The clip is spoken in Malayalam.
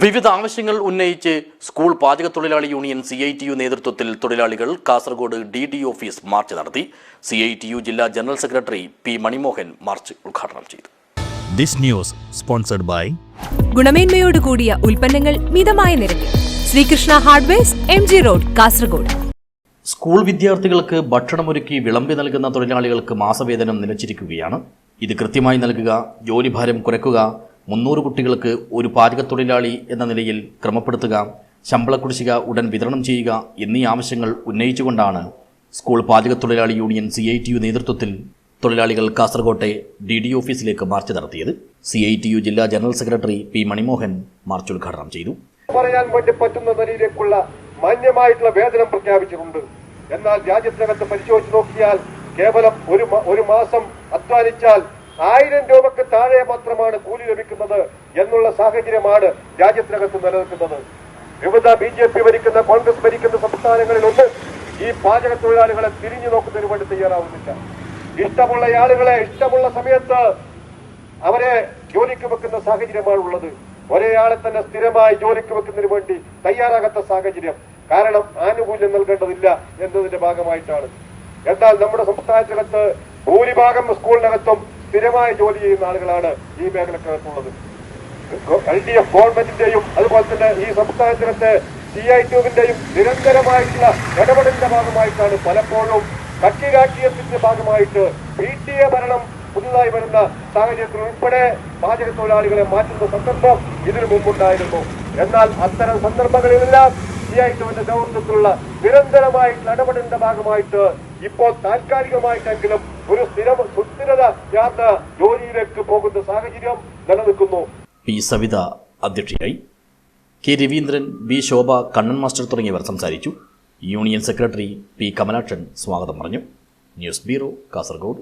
വിവിധ ആവശ്യങ്ങൾ ഉന്നയിച്ച് സ്കൂൾ പാചക തൊഴിലാളി യൂണിയൻ CITU നേതൃത്വത്തിൽ തൊഴിലാളികൾ കാസർഗോഡ് DD ഓഫീസ് മാർച്ച് നടത്തി. CITU ജില്ലാ general secretary P. Manimohan march ഉദ്ഘാടനം ചെയ്തു. ദിസ് ന്യൂസ് സ്പോൺസർഡ് ബൈ ഗുണമേന്മയോട് കൂടിയ ഉൽപ്പന്നങ്ങൾ മിതമായ നിരക്കിൽ Sreekrishna hardwares MG road Kasaragod. School വിദ്യാർത്ഥികൾക്ക് ഭക്ഷണമൊരുക്കി വിളമ്പി നൽകുന്ന തൊഴിലാളികൾക്ക് മാസവേതനം നിലച്ചിരിക്കുകയാണ്. ഇത് കൃത്യമായി നൽകുക, ജോലിഭാരം കുറയ്ക്കുക, 300 കുട്ടികൾക്ക് ഒരു പാചക തൊഴിലാളി എന്ന നിലയിൽ ക്രമപ്പെടുത്തുക, ശമ്പള കുടിശ്ശിക ഉടൻ വിതരണം ചെയ്യുക എന്നീ ആവശ്യങ്ങൾ ഉന്നയിച്ചുകൊണ്ടാണ് സ്കൂൾ പാചക തൊഴിലാളി യൂണിയൻ CITU നേതൃത്വത്തിൽ തൊഴിലാളികൾ കാസർകോട്ടെ DD ഓഫീസിലേക്ക് മാർച്ച് നടത്തിയത്. CITU ജില്ലാ general secretary P. Manimohan march ഉദ്ഘാടനം ചെയ്തു. പറയാൻ വേണ്ടി പറ്റുന്ന നിലയിലേക്കുള്ള മാന്യമായിട്ടുള്ള വേതനം പ്രഖ്യാപിച്ചിട്ടുണ്ട്. എന്നാൽ രാജ്യത്തിനകത്ത് പരിശോധിച്ച് നോക്കിയാൽ കേവലം ഒരു മാസം അധ്വാനിച്ചാൽ 1000 രൂപയ്ക്ക് താഴെ മാത്രമാണ് കൂലി ലഭിക്കുന്നത് എന്നുള്ള സാഹചര്യമാണ് രാജ്യത്തിനകത്ത് നിലനിൽക്കുന്നത്. വിവിധ BJP ഭരിക്കുന്ന, കോൺഗ്രസ് ഭരിക്കുന്ന സംസ്ഥാനങ്ങളിലൊന്നും ഈ പാചക തൊഴിലാളികളെ തിരിഞ്ഞു നോക്കുന്നതിന് വേണ്ടി തയ്യാറാവുന്നില്ല. ഇഷ്ടമുള്ള ആളുകളെ ഇഷ്ടമുള്ള സമയത്ത് അവരെ ജോലിക്ക് വെക്കുന്ന സാഹചര്യമാണ് ഉള്ളത്. ഒരേയാളെ തന്നെ സ്ഥിരമായി ജോലിക്ക് വെക്കുന്നതിന് വേണ്ടി തയ്യാറാകാത്ത സാഹചര്യം. കാരണം ആനുകൂല്യം നൽകേണ്ടതില്ല എന്നതിന്റെ ഭാഗമായിട്ടാണ്. എന്നാൽ നമ്മുടെ സംസ്ഥാനത്തിനകത്ത് ഭൂരിഭാഗം സ്കൂളിനകത്തും സ്ഥിരമായി ജോലി ചെയ്യുന്ന ആളുകളാണ് ഈ മേഖലക്കകത്തുള്ളത്. LDF ഗവൺമെന്റിന്റെയും അതുപോലെ തന്നെ ഈ സംസ്ഥാനത്തിനകത്ത് CITUവിന്റെയും നിരന്തരമായിട്ടുള്ള ഇടപെടലിന്റെ ഭാഗമായിട്ടാണ് പലപ്പോഴും കക്ഷി രാഷ്ട്രീയത്തിന്റെ ഭാഗമായിട്ട് PTA ഭരണം പുതുതായി വരുന്ന സാഹചര്യത്തിൽ ഉൾപ്പെടെ പാചക തൊഴിലാളികളെ മാറ്റുന്ന സന്ദർഭം ഇതിനു മുമ്പുണ്ടായിരുന്നു. എന്നാൽ അത്തരം സന്ദർഭങ്ങളിലെല്ലാം CITUവിന്റെ നേതൃത്വത്തിലുള്ള നിരന്തരമായിട്ടുള്ള ഇടപെടലിന്റെ ഭാഗമായിട്ട് ഇപ്പോൾ താൽക്കാലികമായിട്ടെങ്കിലും ഒരു സുസ്ഥിരത യാത്ര ജോലിയിലേക്ക് പോകുന്ന സാഹചര്യം നിലനിൽക്കുന്നു. P. സവിത അധ്യക്ഷയായി. K. Raveendran, B. Shobha, Kannan master തുടങ്ങിയവർ സംസാരിച്ചു. Union secretary P. കമലാക്ഷൻ സ്വാഗതം പറഞ്ഞു. News bureau, Kasaragod.